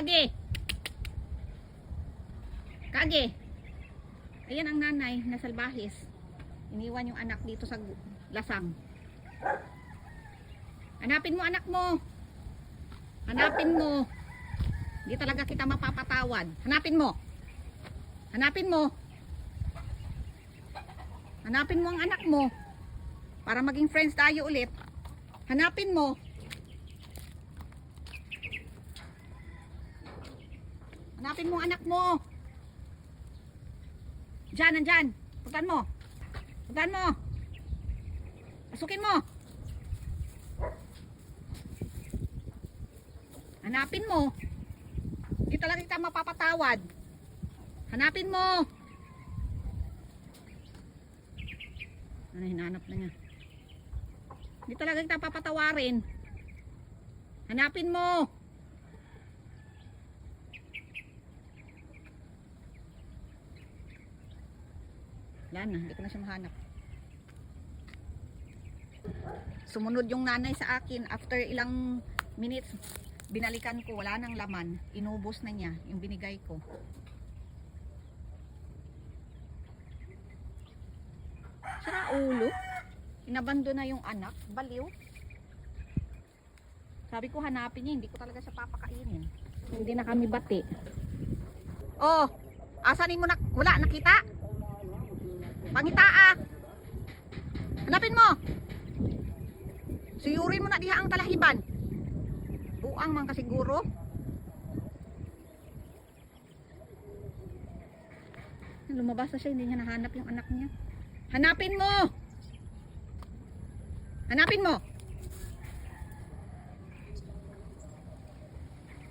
Kage. Kage. Ayan ang nanay na salbahis. Iniwan yung anak dito sa lasang. Hanapin mo anak mo. Hanapin mo. Hindi talaga kita mapapatawad. Hanapin mo. Hanapin mo. Hanapin mo ang anak mo. Para maging friends tayo ulit. Hanapin mo. Hanapin mo ang anak mo. Diyan, nandyan. Puntan mo. Puntan mo. Pasukin mo. Hanapin mo. Hindi talaga kita mapapatawad. Hanapin mo. Ano, hinahanap na niya. Hindi talaga kita papatawarin. Hanapin mo. Wala na, hindi ko na siya mahanap. Sumunod yung nanay sa akin. After ilang minutes, binalikan ko, wala nang laman. Inubos na niya yung binigay ko. Sira ulo. Inabando na yung anak. Baliw. Sabi ko hanapin niya, hindi ko talaga siya papakainin. Hindi na kami bati. Oh, asanin mo na, wala, nakita? Pangita ah. Hanapin mo. Suyurin mo na diha ang talahiban. Buang man ka siguro. Lumabas na siya, hindi niya nahanap yung anak niya. Hanapin mo. Hanapin mo.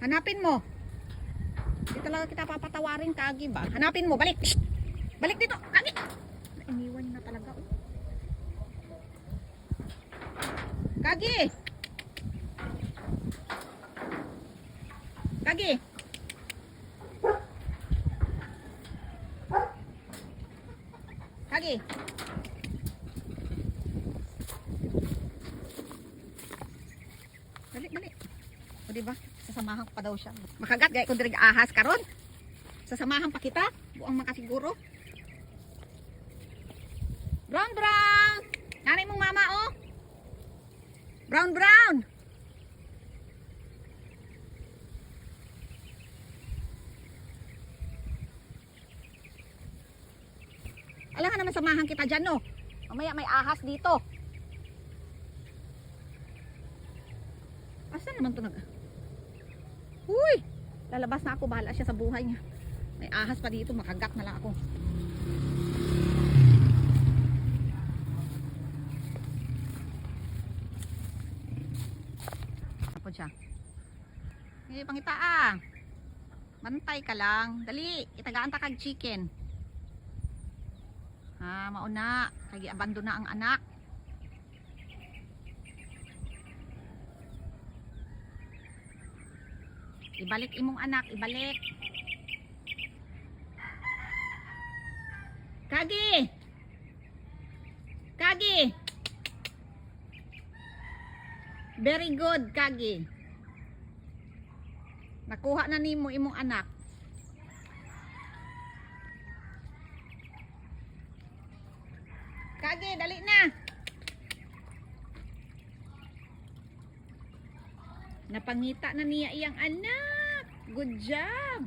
Hanapin mo. Hindi talaga kita papatawarin, Kagi ba? Hanapin mo, balik. Shh! Balik dito, Kagi. Iniwan na talaga. Oh. Kagi. Kagi. Kagi. Balik, balik. O diba? Sasamahan ko pa daw siya. Makagat, gaya kung dirig ahas karon. Sasamahan pa kita. Buang makasiguro. Brown, brown. Nanay mong mama, oh. Brown, brown. Alam ka naman samahan kita dyan, no? Mamaya may ahas dito. Asa naman ito Uy! Lalabas na ako, bahala siya sa buhay niya. May ahas pa dito, makagat na lang ako. Tapos siya. Eh, pangita ah. Bantay ka lang. Dali, itagaan ta kag chicken. Ha, mauna. Kaya abandon na ang anak. Ibalik imong anak, ibalik. Kagi. Kagi. Very good, Kagi. Nakuha na nimo imong anak. Kagi, dali na. Napangita na niya iyang anak. Good job.